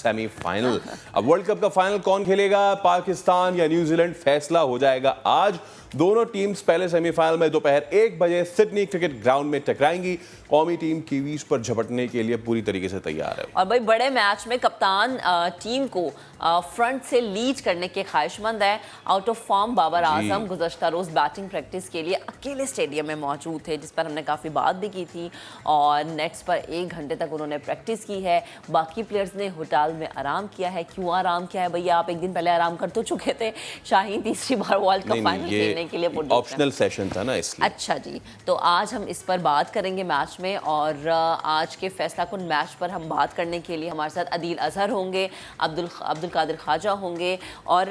Semifinal. अब world cup का final कौन खेलेगा, पाकिस्तान या न्यूजीलैंड, फैसला हो जाएगा आज। दोनों टीम्स पहले सेमीफाइनल में दोपहर 1 बजे सिडनी क्रिकेट ग्राउंड में टकराएंगी। कौमी टीम कीवीज पर झपटने के लिए पूरी तरीके से तैयार है। और भाई बड़े मैच में कप्तान टीम को फ्रंट से लीड करने के ख्वाहिशमंद है। Out of form Babar Azam गुज़श्ता रोज बैटिंग प्रैक्टिस के लिए अकेले स्टेडियम में मौजूद थे, जिस पर हमने काफ़ी बात भी की थी, और नेट्स पर 1 घंटे तक उन्होंने प्रैक्टिस की है। बाकी प्लेयर्स ने होटल में आराम किया है। क्यों आराम किया है भैया, आप एक दिन पहले आराम कर तो चुके थे। शाहीन तीसरी बार वर्ल्ड कप फाइनल खेलने के लिए ऑप्शनल सेशन था ना, इसलिए। अच्छा जी, तो आज हम इस पर बात करेंगे मैच में, और आज के फैसला कुन मैच पर हम बात करने के लिए हमारे साथ अदील अजहर होंगे, अब्दुल कादिर ख्वाजा होंगे, और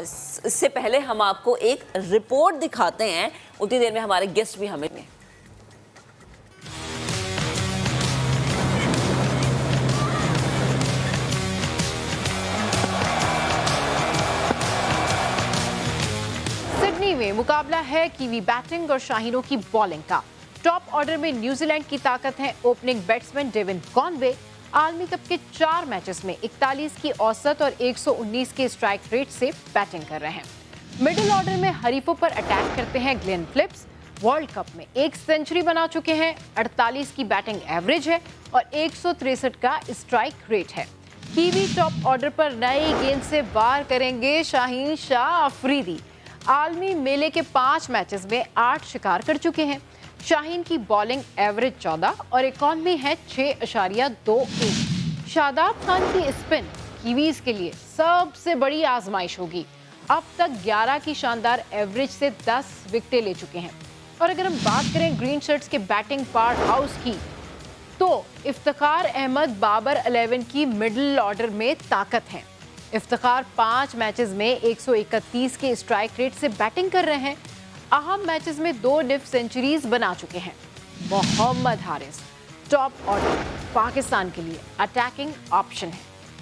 इससे पहले हम आपको एक रिपोर्ट दिखाते हैं, उतनी देर में हमारे गेस्ट भी हमें। सिडनी में मुकाबला है कीवी बैटिंग और शाहीनों की बॉलिंग का। टॉप ऑर्डर में न्यूजीलैंड की ताकत है ओपनिंग बैट्समैन डेविन कॉनवे। आलमी कप के 4 मैचेस में 41 की औसत और 119 के स्ट्राइक रेट से बैटिंग कर रहे हैं। मिडिल ऑर्डर में हरीफों पर अटैक करते हैं ग्लेन फिलिप्स। वर्ल्ड कप में 1 सेंचुरी बना चुके हैं, 48 की बैटिंग एवरेज है और 163 का स्ट्राइक रेट है। कीवी टॉप ऑर्डर पर नई गेंद से वार करेंगे शाहीन शाह अफरीदी। आलमी मेले के 5 मैचेस में 8 शिकार कर चुके हैं। शाहीन की बॉलिंग एवरेज 14 और इकॉनमी है 6.21। शादाब खान की स्पिन कीवीज के लिए सबसे बड़ी आजमाइश होगी। अब तक 11 की शानदार एवरेज से 10 विकेटें ले चुके हैं। और अगर हम बात करें ग्रीन शर्ट्स के बैटिंग पावर हाउस की, तो इफ्तिखार अहमद बाबर 11 की मिडिल ऑर्डर में ताकत है। इफ्तिखार 5 मैचेस में 131 के स्ट्राइक रेट से बैटिंग कर रहे हैं। अहम मैचेस में 2 डिफ सेंचुरीज बना चुके हैं। मोहम्मद हारिस टॉप ऑर्डर पाकिस्तान के लिए अटैकिंग ऑप्शन है।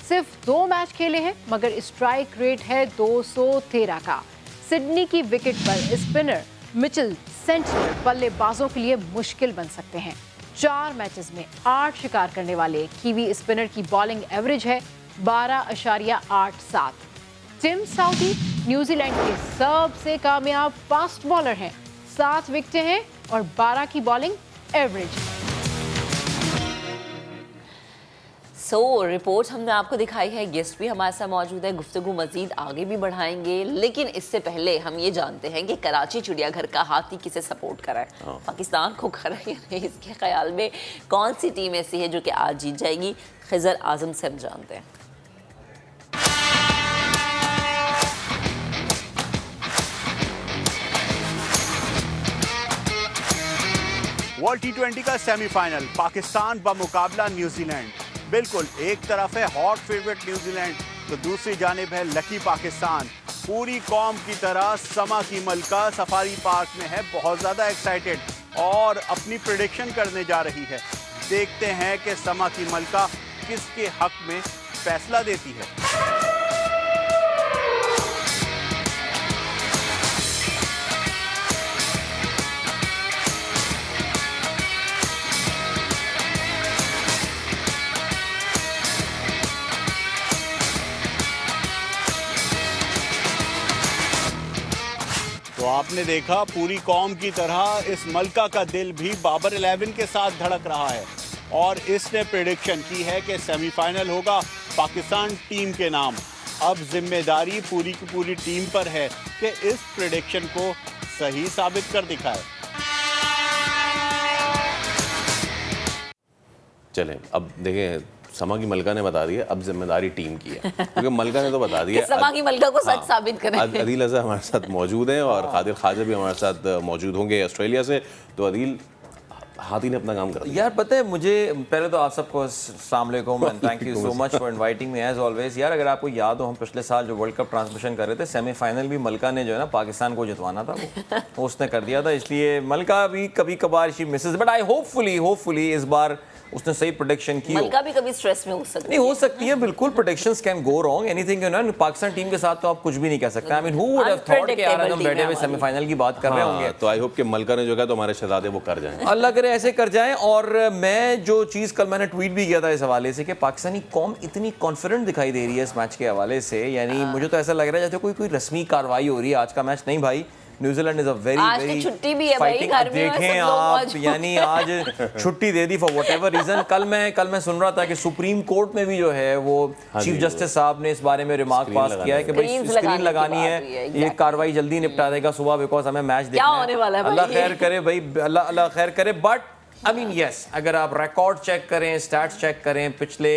सिर्फ 2 मैच खेले हैं, मगर स्ट्राइक रेट है 213 का। सिडनी की विकेट पर स्पिनर मिचेल सेंटनर बल्लेबाजों के लिए मुश्किल बन सकते हैं। 4 मैचेस में 8 शिकार करने वाले कीवी स्पिनर की बॉलिंग एवरेज है 12.87। टिम साउदी न्यूजीलैंड के सबसे कामयाब फास्ट बॉलर हैं। 7 विकेटें हैं और 12 की बॉलिंग एवरेज। रिपोर्ट हमने आपको दिखाई है, गेस्ट भी हमारे साथ मौजूद है, गुफ्तगू मजीद आगे भी बढ़ाएंगे, लेकिन इससे पहले हम ये जानते हैं कि कराची चिड़ियाघर का हाथी किसे सपोर्ट करा है, पाकिस्तान को करा है या नहीं। इसके ख्याल में कौन सी टीम ऐसी है जो कि आज जीत जाएगी, खिजर आजम से हम जानते हैं। वर्ल्ड T20 का सेमीफाइनल, पाकिस्तान बमुकाबला न्यूजीलैंड। बिल्कुल, एक तरफ है हॉट फेवरेट न्यूजीलैंड, तो दूसरी जानिब है लकी पाकिस्तान। पूरी कौम की तरह समा की मलका सफारी पार्क में है, बहुत ज़्यादा एक्साइटेड और अपनी प्रेडिक्शन करने जा रही है। देखते हैं कि समा की मलका किसके हक में फैसला देती है। तो आपने देखा, पूरी कौम की तरह इस मलका का दिल भी बाबर 11 के साथ धड़क रहा है और इसने प्रेडिक्शन की है कि सेमीफाइनल होगा पाकिस्तान टीम के नाम। अब जिम्मेदारी पूरी की पूरी टीम पर है कि इस प्रेडिक्शन को सही साबित कर दिखाए। चलें, अब देखें, समा की मलका ने बता दिया, अब जिम्मेदारी टीम की है, क्योंकि मलका ने तो बता दिया। समा की मलका को सच साबित करें। अदील अजहर हमारे साथ मौजूद हैं और कादिर ख्वाजा भी हमारे साथ मौजूद होंगे ऑस्ट्रेलिया से। तो अदील, हाथी ने अपना काम कर दिया। यार पता है मुझे, पहले तो आप सबको अस्सलाम वालेकुम and thank you so much for inviting me as always. यार अगर आपको याद हो, हम पिछले साल जो वर्ल्ड कप ट्रांसमिशन कर रहे थे, सेमीफाइनल भी मलका ने जो है ना पाकिस्तान को जितवाना था, वो उसने कर दिया था। इसलिए मलका भी कभी कभार she Mrs, but I hopefully इस बार उसने सही प्रोडिक्शन की हो। मलका भी कभी स्ट्रेस में हो सकती नहीं हो सकती है बिल्कुल, predictions can go wrong, anything you know, Pakistan team के साथ तो आप कुछ भी नहीं कह सकते। I mean who would have thought कि यार हम बैठे हुए सेमीफाइनल की बात कर रहे होंगे। तो आई होप कि मलका ने जो कहा तो हमारे शहजादे वो कर जाएं। अल्लाह करे ऐसे कर जाएं। और मैं जो चीज़ कल मैंने ट्वीट भी किया था इस हवाले से कि पाकिस्तानी कौम इतनी कॉन्फिडेंट दिखाई दे रही है इस मैच के हवाले से, यानी मुझे तो ऐसा लग रहा है जैसे कोई रस्मी कार्रवाई हो रही है। आज का मैच नहीं भाई, New Zealand is a very very छुट्टी भी है भाई, घर में देखें आप, यानी आज छुट्टी दे दी फॉर व्हाटएवर रीजन। कल मैं सुन रहा था कि सुप्रीम कोर्ट में भी जो है वो चीफ जस्टिस साहब ने इस बारे में रिमार्क पास किया है कि भाई स्क्रीन लगानी है, ये कार्रवाई जल्दी निपटा देगा सुबह, बिकॉज हमें मैच देखना है। अल्लाह खैर करे भाई, अल्लाह खैर करे। बट आई मीन यस, अगर आप रिकॉर्ड चेक करें, स्टैट्स चेक करें, पिछले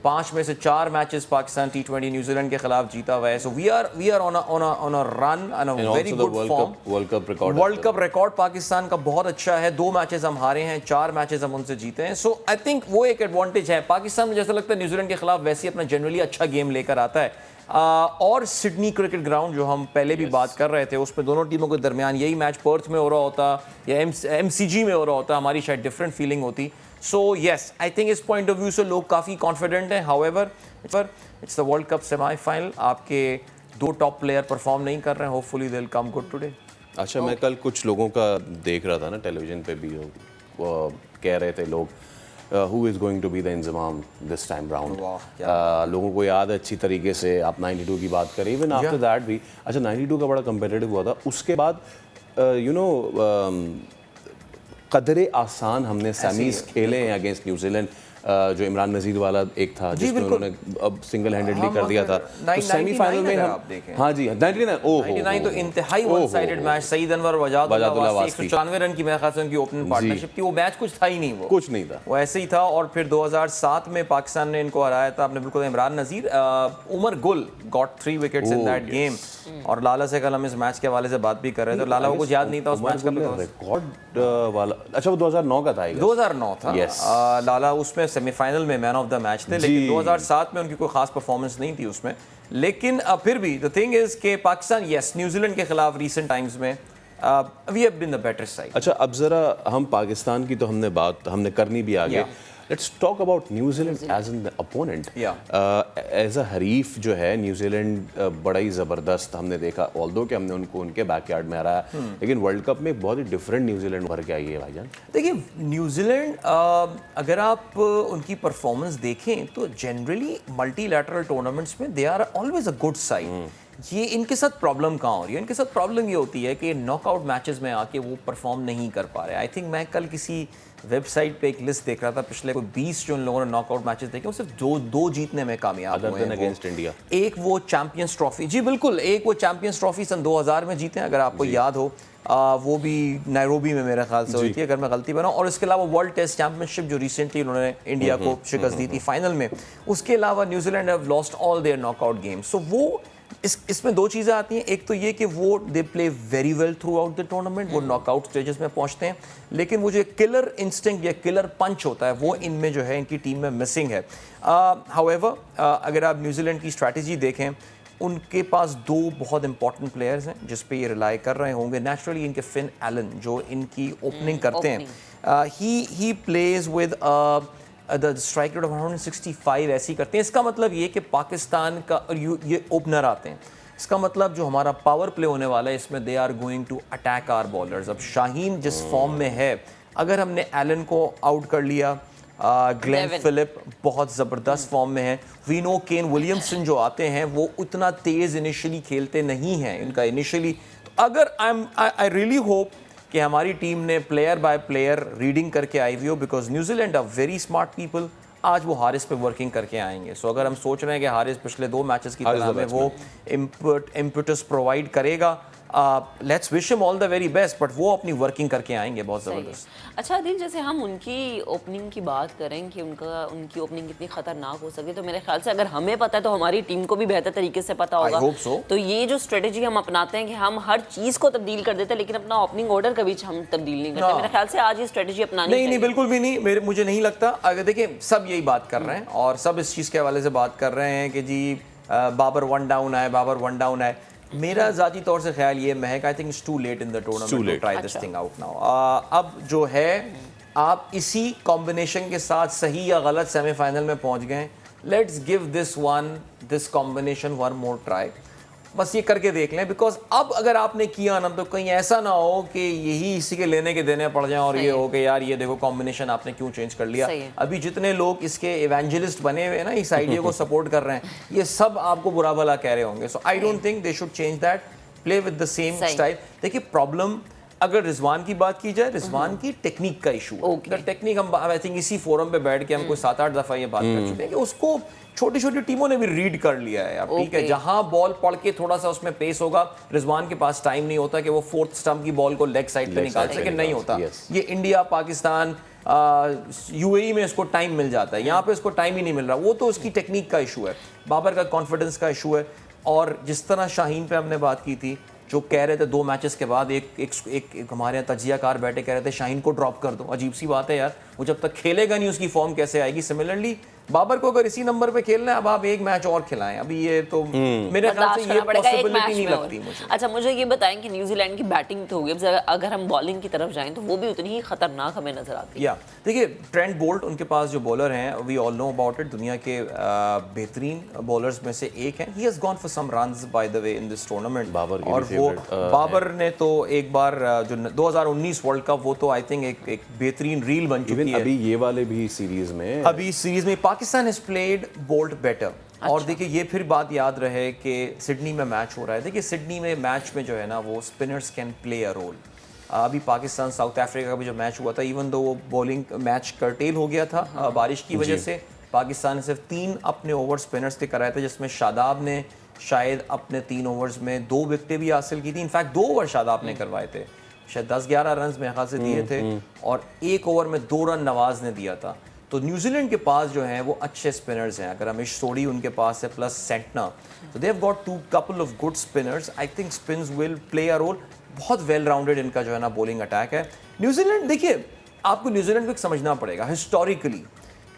5 में से 4 मैचेस पाकिस्तान T20 न्यूजीलैंड के खिलाफ जीता हुआ है। So we are on a run and a very good form. World cup record Pakistan का बहुत अच्छा है। 2 मैचेस हम हारे हैं, 4 मैचेस हम उनसे जीते हैं। सो आई थिंक वो एक एडवांटेज है पाकिस्तान में। जैसा लगता है न्यूजीलैंड के खिलाफ वैसे ही अपना जनरली अच्छा गेम लेकर आता है। और सिडनी क्रिकेट ग्राउंड जो हम पहले भी बात कर रहे थे, उसमें दोनों टीमों के दरमियान यही मैच पर्थ में हो रहा होता या MCG में हो रहा होता, हमारी शायद डिफरेंट फीलिंग होती। सो यस, आई थिंक इस पॉइंट ऑफ व्यू से लोग काफ़ी कॉन्फिडेंट हैं। However it's the world cup semifinal, आपके 2 टॉप प्लेयर परफॉर्म नहीं कर रहे हैं। Hopefully they will come good today. अच्छा, मैं कल कुछ लोगों का देख रहा था ना टेलीविजन पे भी, वो कह रहे थे लोग who is going to be the Inzamam this time round। लोगों को याद है अच्छी तरीके से, आप 92 की बात करें, इवन आफ्टर दैट भी। अच्छा, 92 का बड़ा कंपेटिटिव हुआ था। उसके बाद यू नो कदरे आसान हमने सेमीज खेले हैं अगेंस्ट न्यूजीलैंड। जो इमरान नजीर वाला एक था जिसमें उन्होंने अब सिंगल हैंडेडली कर दिया था, तो सेमीफाइनल में हम, हाँ जी 99 तो इंतहाई one sided match, Saeed Anwar Wajahatullah Wasti 194 run की मेरे ख्याल से उनकी ओपनिंग पार्टनरशिप थी। वो मैच कुछ था ही नहीं, वो कुछ नहीं था, वो ऐसे ही था। और फिर 2007 में पाकिस्तान ने इनको हराया था, आपने बिल्कुल इमरान नजीर, Umar Gul got 3 wickets in that game. और लाला से कल हम इस मैच के हवाले से बात भी कर रहे थे, लाला को कुछ याद नहीं था उस मैच का रिकॉर्ड वाला। अच्छा, वो 2009 का था, 2009 था। लाला उसमें सेमीफाइनल में मैन ऑफ द मैच थे, लेकिन 2007 में उनकी कोई खास परफॉर्मेंस नहीं थी उसमें। लेकिन फिर भी द थिंग इज के पाकिस्तान यस न्यूजीलैंड के खिलाफ रीसेंट टाइम्स में we have been the better side. अच्छा, अब जरा हम पाकिस्तान की तो हमने करनी भी आगे। Let's talk about New Zealand as an opponent. As a हरीफ जो है न्यूजीलैंड बड़ा ही ज़बरदस्त हमने देखा, ऑल्दो कि हमने उनको उनके बैकयार्ड में हराया, लेकिन वर्ल्ड कप में बहुत ही डिफरेंट न्यूजीलैंड भर के आई है भाईजान। देखिए न्यूजीलैंड अगर आप उनकी परफॉर्मेंस देखें तो जनरली मल्टीलैटरल टूर्नामेंट्स में they are always a good side. ये इनके साथ प्रॉब्लम कहाँ हो रही है? इनके साथ प्रॉब्लम ये होती है कि नॉकआउट मैचेस में आके वो परफॉर्म नहीं कर पा रहे। आई थिंक मैं कल किसी वेबसाइट पे एक लिस्ट देख रहा था, पिछले कोई 20 जो उन लोगों ने नॉकआउट मैचेस देखे, वो सिर्फ दो जीतने में कामयाब हुए हैं अगेंस्ट इंडिया। एक वो चैंपियंस ट्रॉफी, जी बिल्कुल, एक वो चैंपियंस ट्रॉफी सन 2000 में जीते हैं, अगर आपको याद हो। वो भी नायरोबी में मेरे ख्याल से हुई थी, अगर मैं गलती बनाऊं। और इसके अलावा वर्ल्ड टेस्ट चैंपियनशिप जो रिसेंटली उन्होंने इंडिया को शिकस्त दी थी फाइनल में। उसके अलावा New Zealand have lost all their knockout games. So वो इसमें 2 चीज़ें आती हैं। एक तो ये कि वो they play very well through out the tournament, वो नॉकआउट स्टेजेस में पहुंचते हैं, लेकिन वो जो किलर इंस्टिंक्ट या किलर पंच होता है वो इनमें जो है इनकी टीम में मिसिंग है। हाउएवर अगर आप न्यूजीलैंड की स्ट्रैटेजी देखें, उनके पास 2 बहुत इंपॉर्टेंट प्लेयर्स हैं जिस पे ये रिलाई कर रहे होंगे। नेचुरली इनके फिन एलन जो इनकी ओपनिंग करते हैं, he plays with the strike rate of 165 ऐसी करते हैं। इसका मतलब ये कि पाकिस्तान का ये ओपनर आते हैं, इसका मतलब जो हमारा पावर प्ले होने वाला है इसमें they are going to attack our bowlers. अब शाहीन जिस फॉर्म में है, अगर हमने एलन को आउट कर लिया, ग्लेन फिलिप बहुत ज़बरदस्त फॉर्म में है, वी नो केन विलियमसन जो आते हैं वो उतना तेज़ इनिशियली खेलते नहीं हैं इनका इनिशियली। तो अगर आई रियली होप कि हमारी टीम ने प्लेयर बाय प्लेयर रीडिंग करके आई हुई हो, because New Zealand are very smart people. आज वो हारिस पे वर्किंग करके आएंगे। सो अगर हम सोच रहे हैं कि हारिस पिछले 2 मैचेस की तरह में वो इम्पटस प्रोवाइड करेगा, let's wish him all the very best, but वो अपनी वर्किंग करके आएंगे बहुत ज़बरदस्त। अच्छा आदिल, जैसे हम उनकी ओपनिंग की बात करें कि उनकी ओपनिंग कितनी खतरनाक हो सकती है, तो मेरे ख्याल से अगर हमें पता है तो हमारी टीम को भी बेहतर तरीके से पता होगा। I hope so. तो ये जो स्ट्रेटेजी हम अपनाते हैं कि हम हर चीज़ को तब्दील कर देते हैं, लेकिन अपना ओपनिंग ऑर्डर कभी हम तब्दील नहीं करते। मेरे ख्याल से आज ये स्ट्रेटेजी अपनानी नहीं, बिल्कुल भी नहीं, मुझे नहीं लगता। अगर देखिए सब यही बात कर रहे हैं और सब इस चीज़ के हवाले से बात कर रहे हैं कि जी बाबर 1 डाउन आए। मेरा ज़ाती तौर से ख्याल ये Mehak, I think it's too late in the tournament to try this thing out now. अब जो है आप इसी कॉम्बिनेशन के साथ सही या गलत सेमीफाइनल में पहुंच गए, let's give this combination one more try, बस ये करके देख लें। बिकॉज अब अगर आपने किया ना तो कहीं ऐसा ना हो कि यही इसी के लेने के देने पड़ जाए और ये हो कि यार ये देखो कॉम्बिनेशन आपने क्यों चेंज कर लिया। अभी जितने लोग इसके इवेंजलिस्ट बने हुए हैं ना, इस आइडिया को सपोर्ट कर रहे हैं, ये सब आपको बुरा भला कह रहे होंगे। So I don't think they should change that, play with the same style. देखिए प्रॉब्लम अगर रिजवान की बात की जाए, रिजवान की टेक्निक का इशू है। टेक्निक हम आई थिंक इसी फोरम पे बैठ के हम कोई 7-8 दफा ये बात कर चुके हैं कि उसको छोटी छोटी टीमों ने भी रीड कर लिया है। अब ठीक है, जहां बॉल पड़ के थोड़ा सा उसमें पेस होगा, रिजवान के पास टाइम नहीं होता कि वो फोर्थ स्टंप की बॉल को लेग साइड पे निकाल सके, नहीं होता। ये इंडिया, पाकिस्तान, यूएई में इसको टाइम मिल जाता है, यहाँ पे इसको टाइम ही नहीं मिल रहा। वो तो उसकी टेक्निक का इशू है, बाबर का कॉन्फिडेंस का इशू है। और जिस तरह शाहीन पे हमने बात की थी, जो कह रहे थे 2 मैचेस के बाद एक हमारे यहाँ तजियाकार बैठे कह रहे थे शाहीन को ड्रॉप कर दो। अजीब सी बात है यार, वो जब तक खेलेगा नहीं उसकी फॉर्म कैसे आएगी। सिमिलरली बाबर को अगर इसी नंबर पे खेलना है, अब आप एक मैच और खिलाएं, अभी ये तो मेरे ख्याल से ये पॉसिबिलिटी नहीं लगती मुझे। अच्छा मुझे ये बताएं कि न्यूजीलैंड की बैटिंग तो होगी, अगर हम बॉलिंग की तरफ जाएं तो वो भी उतनी ही खतरनाक हमें नजर आती है। या देखिए ट्रेंट बोल्ट उनके पास जो बॉलर हैं, we all know about it, दुनिया के बेहतरीन बॉलर्स में से एक हैं। He has gone for some runs by the way in this tournament. और वो बाबर ने तो एक बार जो 2019 वर्ल्ड कप, वो तो आई थिंक एक बेहतरीन रील बन चुकी है। अभी ये वाले भी सीरीज में, अभी सीरीज में Pakistan has played bolt better. और देखिए ये फिर बात याद रहे कि सिडनी में मैच हो रहा है। देखिए सिडनी में मैच में जो है ना, वो spinners can play a role. अभी पाकिस्तान साउथ अफ्रीका का भी जो मैच हुआ था, इवन दो वो बॉलिंग मैच कर्टेल हो गया था बारिश की वजह से, पाकिस्तान ने सिर्फ 3 अपने ओवर स्पिनर्स के कराए थे, जिसमें शादाब ने शायद अपने 3 ओवर्स में 2 विकेटें भी हासिल की थी। इनफैक्ट 2 ओवर शादाब ने करवाए थे, शायद 10-11 रन मेरे ख्याल से दिए थे, और 1 ओवर में 2 रन नवाज ने दिया था। तो न्यूजीलैंड के पास जो हैं वो अच्छे स्पिनर्स हैं। अगर हमेश सोडी उनके पास है प्लस सेंटना, तो they have got 2 couple of good spinners. I think spins will play a role. बहुत वेल राउंडेड इनका जो है ना बॉलिंग अटैक है। न्यूजीलैंड, देखिए आपको न्यूजीलैंड को एक समझना पड़ेगा, historically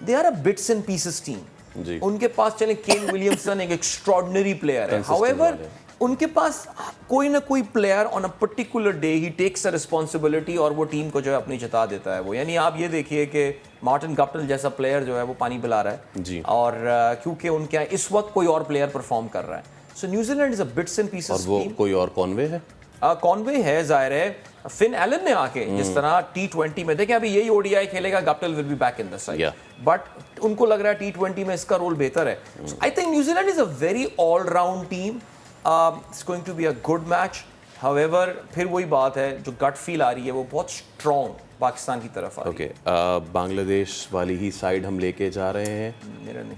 they are a bits and pieces team. उनके पास चले केन विलियमसन एक एक्स्ट्रॉर्डिनरी प्लेयर है, हाउएवर उनके पास कोई ना कोई player on a particular day he takes a responsibility और वो टीम को जो है अपनी जता देता है वो। यानी आप ये देखिए कि मार्टिन गप्टिल जैसा प्लेयर जो है वो पानी पिला रहा है जी। और क्योंकि उनके यहाँ इस वक्त कोई और प्लेयर परफॉर्म कर रहा है। सो New Zealand is a bits and pieces. और वो कोई और कॉनवे है, कॉनवे है, जाहिर है। फिन एलन ने आके जिस तरह T20 में, देखिए अभी यही ODI खेलेगा, Guptill will be back in the side, but उनको लग रहा है T20 में इसका रोल बेहतर है। I think New Zealand is a very all round team. It's going to be a good match. However फिर वही बात है, जो गट फील आ रही है वो बहुत स्ट्रॉन्ग पाकिस्तान की तरफ आ रही है। बांग्लादेश वाली ही साइड हम लेके जा रहे हैं,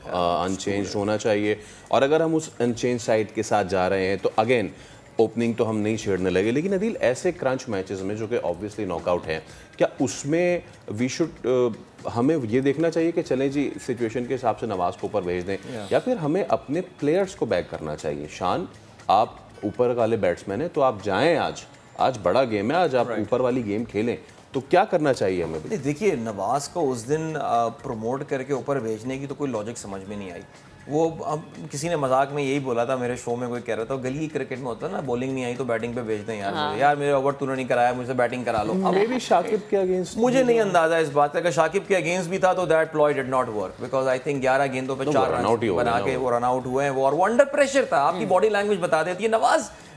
अनचेंज होना चाहिए। और अगर हम उस अनचेंज साइड के साथ जा रहे हैं तो अगेन ओपनिंग तो हम नहीं छेड़ने लगे, लेकिन अदील ऐसे क्रंच मैचेस में जो कि ऑब्वियसली नॉकआउट हैं, क्या उसमें वी शुड हमें ये देखना चाहिए कि चलें जी सिचुएशन के हिसाब से नवाज को ऊपर भेज दें, या फिर हमें अपने प्लेयर्स को बैक करना चाहिए? शान, आप ऊपर वाले बैट्समैन हैं तो आप जाएं, आज बड़ा गेम है, आज आप ऊपर वाली गेम खेलें, तो क्या करना चाहिए हमें? देखिए नवाज को उस दिन प्रमोट करके ऊपर भेजने की तो कोई लॉजिक समझ में नहीं आई। वो अब किसी ने मजाक में यही बोला था, मेरे शो में कोई कह रहा था गली क्रिकेट में होता है ना, बॉलिंग नहीं आई तो बैटिंग पे भेज दें यार, यार मेरे ओवर तूने नहीं कराया, मुझे बैटिंग करा लो। अब भी शाकिब के अगेंस्ट मुझे नहीं अंदाजा इस बात का, अगर शाकिब के अगेंस्ट भी था तो that ploy did not work, because I think 11 गेंदों पे 4 रन बना के वो रन आउट हुए हैं वो, और वो अंडर प्रेशर था। आपकी बॉडी लैंग्वेज बता देती है।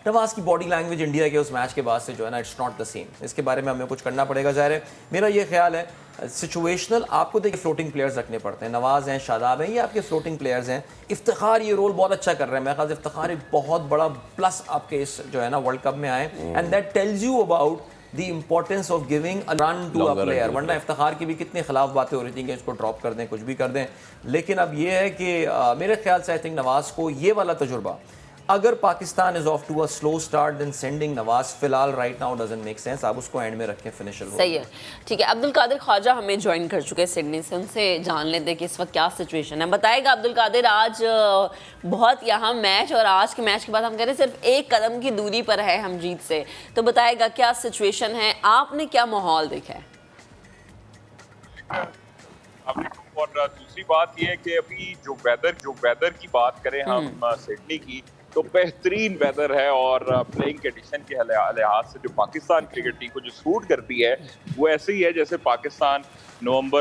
नवाज की बॉडी लैंग्वेज इंडिया के उस मैच के बाद से जो है ना, इट्स नॉट द सेम। इसके बारे में हमें कुछ करना पड़ेगा। ज़ाहिर है मेरा ये ख्याल है सिचुएशनल, आपको देखिए फ्लोटिंग प्लेयर्स रखने पड़ते हैं। नवाज हैं, शादाब हैं, ये आपके फ्लोटिंग प्लेयर्स हैं। इफ्तिखार ये रोल बहुत अच्छा कर रहे हैं, मेरे ख्याल से इफ्तिखार एक बहुत बड़ा प्लस आपके इस जो है ना वर्ल्ड कप में आए, and that tells you about the importance of giving a run to a player. वरना इफ्तिखार की भी कितने खिलाफ बातें हो रही थी कि इसको ड्रॉप कर दें, कुछ भी कर दें, लेकिन अब ये है कि मेरे ख्याल से आई थिंक नवाज को ये वाला तजुर्बा, अगर Pakistan is off to a slow start then sending Nawaz फिलहाल right now doesn't make sense. आप उसको एंड में रखें, फिनिशर। सही है, ठीक है। अब्दुल कादिर ख्वाजा हमें ज्वाइन कर चुके हैं सिडनी से, उनसे जान लेते हैं कि इस वक्त क्या सिचुएशन है। बताएगा अब्दुल कादिर, आज बहुत यहाँ मैच, और आज के मैच के बाद हम कह रहे हैं सिर्फ 1 कदम की दूरी पर है हम जीत से, तो बताएगा क्या सिचुएशन है, आपने क्या माहौल देखा है? और दूसरी बात यह है कि अभी जो वेदर की बात करें हम सिडनी की, तो बेहतरीन वेदर है और प्लेइंग कंडीशन के लिहाज से जो पाकिस्तान क्रिकेट टीम को जो सूट करती है वो ऐसे ही है जैसे पाकिस्तान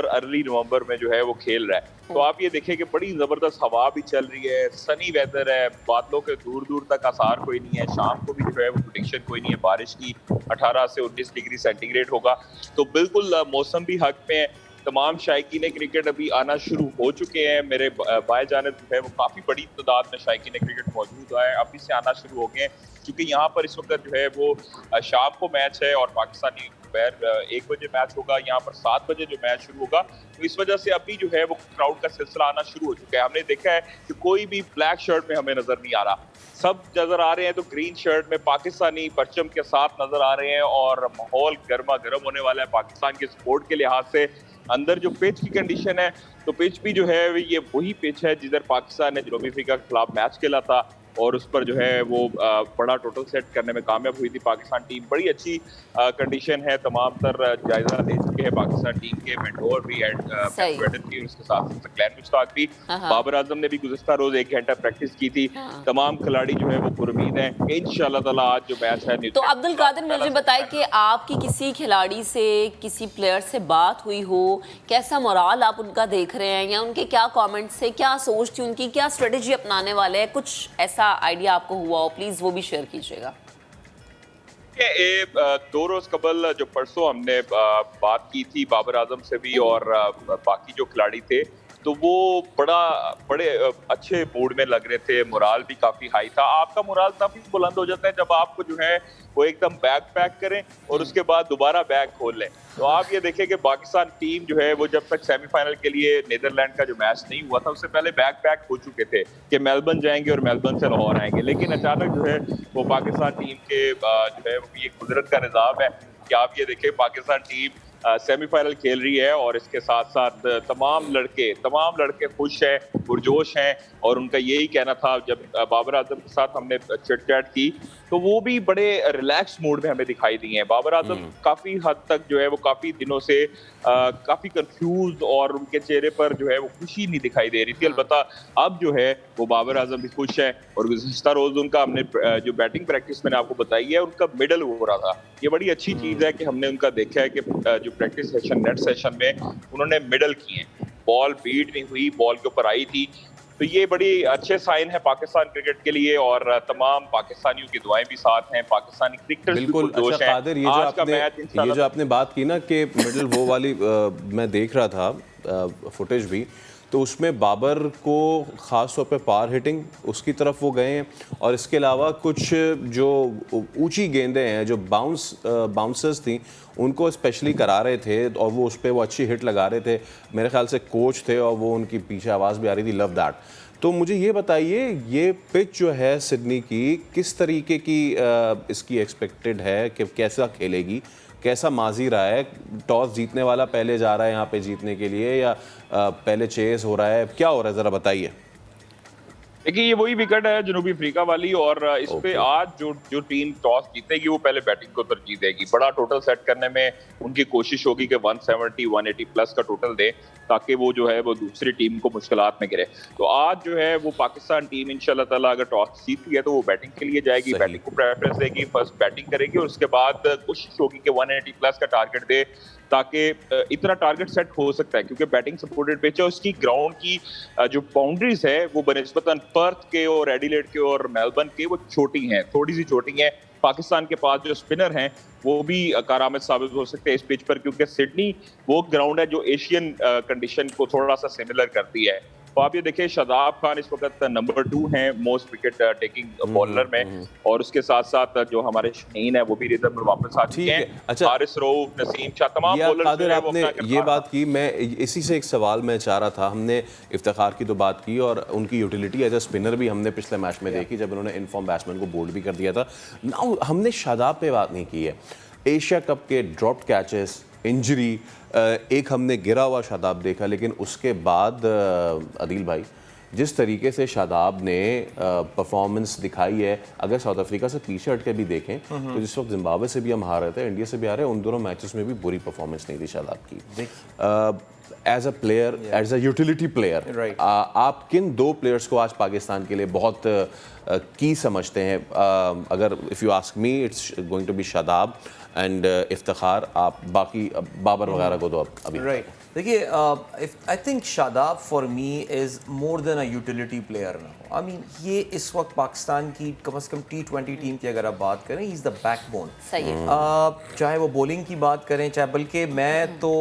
अर्ली नवंबर में जो है वो खेल रहा है। तो आप ये देखें कि बड़ी जबरदस्त हवा भी चल रही है, सनी वेदर है, बादलों के दूर दूर तक आसार कोई नहीं है, शाम को भी जो है वो प्रेडिक्शन कोई नहीं है बारिश की, 18 से 19 डिग्री सेंटीग्रेड होगा। तो बिल्कुल मौसम भी हक में है। तमाम शायकीन क्रिकेट अभी आना शुरू हो चुके हैं। मेरे बाएं जानिब जो है वो काफ़ी बड़ी तादाद में शायकीन क्रिकेट मौजूद है, अभी से आना शुरू हो गए हैं क्योंकि यहाँ पर इस वक्त जो है वो शाम को मैच है और पाकिस्तानी दोपहर 1 बजे मैच होगा, यहाँ पर 7 बजे जो मैच शुरू होगा। तो इस वजह से अभी जो है वो क्राउड का सिलसिला आना शुरू हो चुका है। हमने देखा है कि कोई भी ब्लैक शर्ट में हमें नजर नहीं आ रहा, सब नजर आ रहे हैं तो ग्रीन शर्ट में पाकिस्तानी परचम के साथ नजर आ रहे हैं और माहौल गर्मा गर्म होने वाला है पाकिस्तान के सपोर्ट के लिहाज से। अंदर जो पिच की कंडीशन है तो पिच भी जो है ये वही पिच है जिधर पाकिस्तान ने जनूबी अफ्रीका के खिलाफ मैच खेला था और उस पर जो है वो बड़ा टोटल सेट करने में कामयाब हुई थी पाकिस्तान टीम। बड़ी अच्छी कंडीशन है, तमाम तर जायजा ले चुके हैं पाकिस्तान टीम के मेंटोर भी भी उसके साथ ग्लेन मुश्ताक भी। बाबर आजम ने भी गुज़िश्ता रोज 1 घंटा प्रैक्टिस की थी। तमाम खिलाड़ी जो है वो पुरुमीद हैं इंशाल्लाह ताला आज जो मैच है। तो अब्दुल कादिर मुझे बताए कि आपकी किसी खिलाड़ी से, किसी प्लेयर से बात हुई हो, कैसा मोराल आप उनका देख रहे हैं या उनके क्या कमेंट्स थे, क्या सोच थी उनकी, क्या स्ट्रेटेजी अपनाने वाले हैं, कुछ ऐसा आइडिया आपको हुआ हो प्लीज वो भी शेयर कीजिएगा। 2 रोज कबल जो परसों हमने बात की थी बाबर आजम से भी और बाकी जो खिलाड़ी थे तो वो बड़े अच्छे मूड में लग रहे थे, मोराल भी काफी हाई था। आपका मोराल तभी बुलंद हो जाता है जब आपको जो है वो एकदम बैग पैक करें और उसके बाद दोबारा बैग खोल लें। तो आप ये देखें कि पाकिस्तान टीम जो है वो जब तक सेमीफाइनल के लिए नीदरलैंड का जो मैच नहीं हुआ था उससे पहले बैग पैक हो चुके थे कि मेलबर्न जाएंगे और मेलबर्न से लाहौर आएंगे, लेकिन अचानक जो है वो पाकिस्तान टीम के जो है वो ये कुदरत का निज़ाम है कि आप ये देखें पाकिस्तान टीम सेमीफाइनल खेल रही है और इसके साथ साथ तमाम लड़के खुश हैं, पुरजोश हैं और उनका यही कहना था जब बाबर आजम के साथ हमने चिट चैट की तो वो भी बड़े रिलैक्स मूड में हमें दिखाई दिए हैं। बाबर आजम काफी हद तक जो है वो काफी दिनों से काफी कंफ्यूज और उनके चेहरे पर जो है वो खुशी नहीं दिखाई दे रही थी। अलबत्ता अब जो है वो बाबर आजम भी खुश है और गुज़िश्ता रोज उनका हमने जो बैटिंग प्रैक्टिस मैंने आपको बताई है उनका मिडल हो रहा था। ये बड़ी अच्छी चीज है कि हमने उनका देखा है कि जो प्रैक्टिस सेशन नेट सेशन में उन्होंने मिडल किए, बॉल बीट नहीं हुई, बॉल के ऊपर आई थी। तो ये बड़ी अच्छे साइन है पाकिस्तान क्रिकेट के लिए और तमाम पाकिस्तानियों की दुआएं भी साथ हैं, पाकिस्तानी क्रिकेटर्स बिल्कुल। अच्छा कादिर, ये जो आपने बात की ना कि मिडल वो वाली मैं देख रहा था फुटेज भी, तो उसमें बाबर को ख़ास तौर पे पावर हिटिंग उसकी तरफ वो गए हैं और इसके अलावा कुछ जो ऊंची गेंदें हैं जो बाउंसर्स थी उनको स्पेशली करा रहे थे और वो उस पर वो अच्छी हिट लगा रहे थे। मेरे ख्याल से कोच थे और वो उनकी पीछे आवाज़ भी आ रही थी लव दैट। तो मुझे ये बताइए ये पिच जो है सिडनी की किस तरीके की इसकी एक्सपेक्टेड है कि कैसा खेलेगी, कैसा माजी रहा है, टॉस जीतने वाला पहले जा रहा है यहाँ पे जीतने के लिए या पहले चेस हो रहा है, क्या हो रहा है ज़रा बताइए। देखिए ये वही विकेट है जनूबी अफ्रीका वाली और इस पे आज जो टीम टॉस जीतेगी वो पहले बैटिंग को तरजीह देगी। बड़ा टोटल सेट करने में उनकी कोशिश होगी कि 170-180 प्लस का टोटल दे ताकि वो जो है वो दूसरी टीम को मुश्किलात में गिरे। तो आज जो है वो पाकिस्तान टीम इंशाल्लाह ताला अगर टॉस जीतती है तो वो बैटिंग के लिए जाएगी, बैटिंग को प्रेफरेंस देगी, फर्स्ट बैटिंग करेगी और उसके बाद कोशिश होगी कि 180 प्लस का टारगेट दे ताकि इतना टारगेट सेट हो सकता है क्योंकि बैटिंग सपोर्टेड पिच है। उसकी ग्राउंड की जो बाउंड्रीज है वो बनिस्बतन पर्थ के और एडिलेड के और मेलबर्न के वो छोटी हैं, थोड़ी सी छोटी हैं। पाकिस्तान के पास जो स्पिनर हैं वो भी कारआमद साबित हो सकते हैं इस पिच पर क्योंकि सिडनी वो ग्राउंड है जो एशियन कंडीशन को थोड़ा सा सिमिलर करती है। तो आप ये देखिए शादाब खान इस वक्त नंबर 2 हैं मोस्ट विकेट टेकिंग बॉलर में और उसके साथ साथ जो हमारे शहीन है वो भी रिदम में वापस आ चुके हैं। अच्छा हारिस रऊफ, नसीम शाह, तमाम बॉलर आपने ये बात की, मैं इसी से एक सवाल मैं चाह रहा था। हमने इफ्तिखार की तो बात की और उनकी यूटिलिटी एज ए स्पिनर भी हमने पिछले मैच में देखी जब उन्होंने इनफॉर्म बैट्समैन को बोल्ड भी कर दिया था। नाउ हमने शादाब पे बात नहीं की है। एशिया कप के ड्रॉप्ड कैचेस, इंजरी, एक हमने गिरा हुआ शादाब देखा, लेकिन उसके बाद अदील भाई जिस तरीके से शादाब ने परफॉर्मेंस दिखाई है, अगर साउथ अफ्रीका से पीछे हट के भी देखें तो जिस वक्त जिम्बाब्वे से भी हम हार रहे थे, इंडिया से भी हारे, उन दोनों मैचेस में भी बुरी परफॉर्मेंस नहीं थी शादाब की। As a player, as a utility player, Right. आप किन दो प्लेयर्स को आज पाकिस्तान के लिए बहुत की समझते हैं? अगर if you ask me, it's going to be Shadab and Iftikhar. आप बाकी बाबर वगैरह को तो अभी राइट देखिए, I think Shadab for me is more than a utility player ना। आई मीन ये इस वक्त पाकिस्तान की कम से कम T20 टीम की अगर आप बात करें, ही इज़ द बैकबोन। सही है। चाहे वो बॉलिंग की बात करें, चाहे, बल्कि मैं तो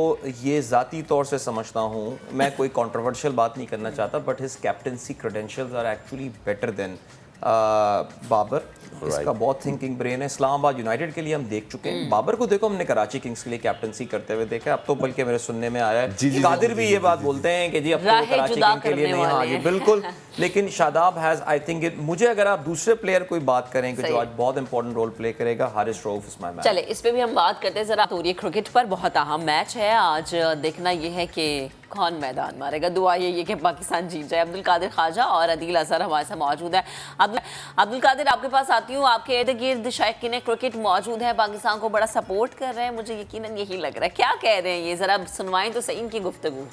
ये ज़ाती तौर से समझता हूँ, मैं कोई कंट्रोवर्शियल बात नहीं करना चाहता, but his captaincy credentials are actually better than Babar. इसका बहुत थिंकिंग ब्रेन है। इस्लामाबाद यूनाइटेड के लिए हम देख चुके हैं, बाबर को देखो हमने कराची किंग्स के लिए कैप्टनसी करते हुए देखा। अब तो बल्कि मेरे सुनने में आया है कादिर भी ये बात बोलते हैं कि जी अब तो राहें कराची जुदा किंग्स के लिए करने नहीं। हाँ वाले जी हैं। बिल्कुल। लेकिन शादाब हैज़, आई थिंक, मुझे अगर आप दूसरे प्लेयर कोई बात करें कि जो आज बहुत इंपॉर्टेंट रोल प्ले करेगा, Haris Rauf is my man. चले इस पे भी हम बात करते हैं जरा। तो ये क्रिकेट पर बहुत अहम मैच है आज। देखना ये है कि कौन मैदान मारेगा। दुआ ये कि पाकिस्तान जीत जाए। अब्दुल कादिर ख्वाजा और अदील अजहर हमारे साथ मौजूद है। अब्दुल कादिर, आपके पास आती हूँ। आपके इर्द गिर्द शायकीन क्रिकेट मौजूद है, पाकिस्तान को बड़ा सपोर्ट कर रहे हैं, मुझे यकीनन यही लग रहा है। क्या कह रहे हैं ये, जरा सुनवाएं तो सही इनकी गुफ्तगू।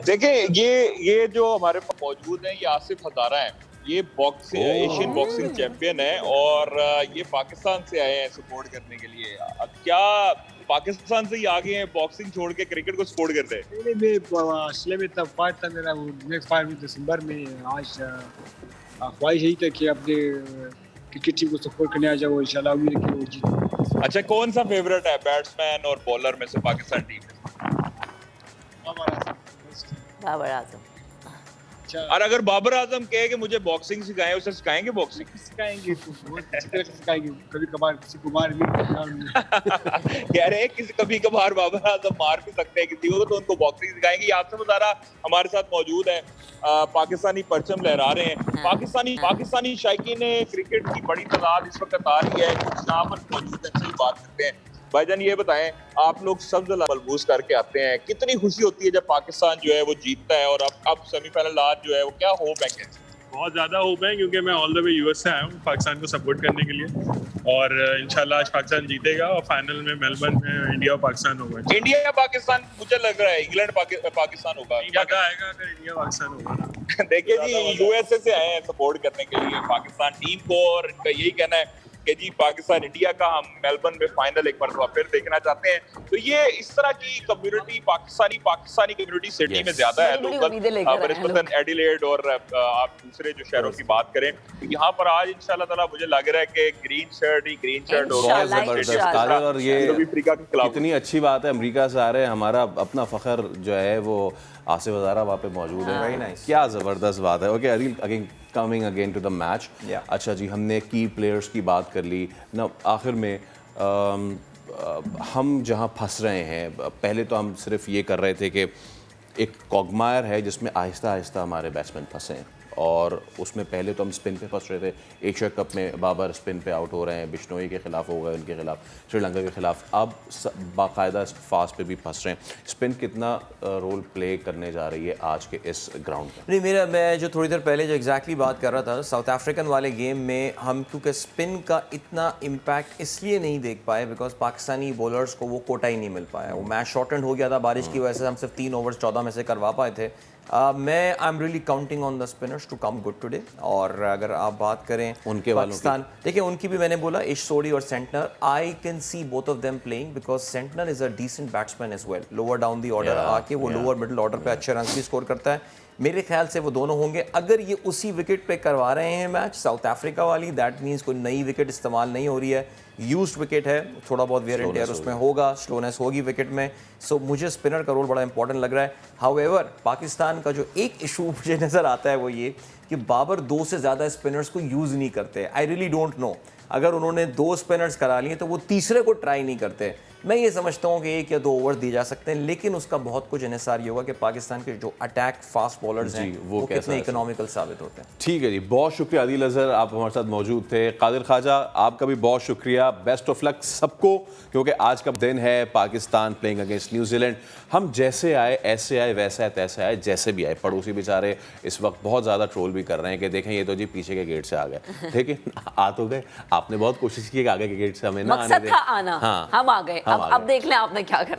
देखिए, ये जो हमारे पास मौजूद है, ये आसिफ हजारा है। ये बॉक्सिंग, एशियन बॉक्सिंग चैंपियन है और ये पाकिस्तान से आए हैं सपोर्ट करने के लिए। अब क्या पाकिस्तान से ही आगे हैं, बॉक्सिंग छोड़ के क्रिकेट को सपोर्ट करते हैं? मैं असले में तब फाइट था मेरा, वो नेक्स्ट फाइट में दिसंबर में। आज ख्वाहिश यही था कि अपने क्रिकेट टीम को सपोर्ट करने आ जाओ, इंशाल्लाह उम्मीद है कि वो जीते। अच्छा, कौन सा फेवरेट है बैट्समैन और बॉलर में से पाकिस्तान टीम में? बाबर आजम। और अगर बाबर आजम कहे कि मुझे बॉक्सिंग सिखाएं, उसे सिखाएंगे बॉक्सिंग? सिखाएंगे तो बहुत अच्छी तरह से सिखाएंगे। कभी कभार किसी को मार भी कह रहे हैं किसी कभी कभार बाबर आजम मार भी सकते हैं किसी को, तो उनको बॉक्सिंग सिखाएंगे। ये आपसे बतारा हमारे साथ मौजूद है, पाकिस्तानी परचम लहरा रहे हैं। पाकिस्तानी शायकीन क्रिकेट की बड़ी तादाद इस वक्त आ रही है, कुछ यहाँ पर मौजूद है, अच्छी बात करते हैं। भाईजान ये बताएं, आप लोग सब मलबूस करके आते हैं, कितनी खुशी होती है जब पाकिस्तान जो है वो जीतता है? और अब सेमीफाइनल आज जो है वो क्या होप है? बहुत ज़्यादा होप है, क्योंकि मैं ऑल द वे यूएस से आया हूँ पाकिस्तान को सपोर्ट करने के लिए, और इंशाल्लाह आज पाकिस्तान जीतेगा और फाइनल में मेलबर्न में इंडिया और पाकिस्तान होगा। इंडिया या पाकिस्तान? मुझे लग रहा है इंग्लैंड पाकिस्तान होगा। मजा आएगा अगर इंडिया पाकिस्तान होगा। देखिए जी, यूएसए से आए हैं सपोर्ट करने के लिए पाकिस्तान टीम को, और इनका यही कहना है कि जी पाकिस्तान इंडिया का हम मेलबर्न में फाइनल एक मरतबा फिर देखना चाहते हैं। तो ये इस तरह की कम्युनिटी पाकिस्तानी कम्युनिटी सिडनी में ज्यादा है, लोकल एडिलेड और आप दूसरे जो शहरों की बात करें, तो यहाँ पर आज इंशाल्लाह ताला मुझे लग रहा है कि ग्रीन शर्ट बहुत जबरदस्त। और ये अफ्रीका के खिलाफ कितनी अच्छी बात है, अमेरिका से आ रहे हैं, हमारा अपना फखर जो है वो आसिफ हजारा वहाँ पे मौजूद है। Very nice. क्या ज़बरदस्त बात है। Okay Adeel, again coming again to the match. अच्छा जी, हमने की प्लेयर्स की बात कर ली ना। आखिर में हम जहाँ फंस रहे हैं, पहले तो हम सिर्फ ये कर रहे थे कि एक कॉगमायर है जिसमें आहिस्ता आहिस्ता हमारे बैट्समैन फंसे हैं, और उसमें पहले तो हम स्पिन पे फंस रहे थे। एशिया कप में बाबर स्पिन पे आउट हो रहे हैं, बिश्नोई के खिलाफ हो गए, उनके खिलाफ, श्रीलंका के खिलाफ, अब बाकायदा फास्ट पे भी फंस रहे हैं। स्पिन कितना रोल प्ले करने जा रही है आज के इस ग्राउंड पर? नहीं, मैं जो थोड़ी देर पहले जो एग्जैक्टली बात कर रहा था, साउथ अफ्रीकन वाले गेम में हम क्योंकि स्पिन का इतना इम्पैक्ट इसलिए नहीं देख पाए बिकॉज पाकिस्तानी बॉलर्स को वो कोटा ही नहीं मिल पाया। वो मैच शॉर्टेंड हो गया था बारिश की वजह से, हम सिर्फ 3 ओवर्स 14 में से करवा पाए थे। मैं I am really counting on the spinners to come good today. और अगर आप बात करें उनके पाकिस्तान, देखिए उनकी भी मैंने बोला, इश सोडी और Santner, I can see both of them playing because Santner is a decent batsman as well. Lower down the order आके वो लोअर मिडिल ऑर्डर पे अच्छे रन भी स्कोर करता है। मेरे ख्याल से वो दोनों होंगे। अगर ये उसी विकेट पे करवा रहे हैं मैच साउथ अफ्रीका वाली, दैट मीन्स कोई नई विकेट इस्तेमाल नहीं हो रही है, यूज्ड विकेट है, थोड़ा बहुत वेयर एंड टेयर उसमें होगा, स्लोनेस होगी विकेट में। सो मुझे स्पिनर का रोल बड़ा इंपॉर्टेंट लग रहा है। हाउएवर पाकिस्तान का जो एक इशू मुझे नज़र आता है वो ये कि बाबर 2 से ज़्यादा स्पिनर्स को यूज़ नहीं करते। आई रियली डोंट नो, अगर उन्होंने 2 स्पिनर्स करा लिए तो वो तीसरे को ट्राई नहीं करते। मैं ये समझता हूँ कि 1 या 2 ओवर दिए जा सकते हैं, लेकिन उसका बहुत कुछ इन्हिसार ये होगा कि पाकिस्तान के जो अटैक फास्ट बॉलर्स जी, हैं वो वो कैसा कितने है? इकोनॉमिकल साबित होते हैं। ठीक है जी, बहुत शुक्रिया आदिल अजहर, आप हमारे साथ मौजूद थे। कादिर ख्वाजा, आपका भी बहुत शुक्रिया। बेस्ट ऑफ लक सबको, क्योंकि आज का दिन है पाकिस्तान प्लेइंग अगेंस्ट न्यूजीलैंड। हम जैसे आए ऐसे आए, वैसे आए तैसे आए, जैसे भी आए। पड़ोसी बेचारे इस वक्त बहुत ज़्यादा ट्रोल भी कर रहे हैं कि देखें ये तो जी पीछे के गेट से आ गए, लेकिन आ तो गए। आपने बहुत कोशिश की कि आगे के गेट से हमें ना आने मकसद दें। था आना, हाँ, हम आ गए। हम आ अब गए। देख लें आपने क्या करना।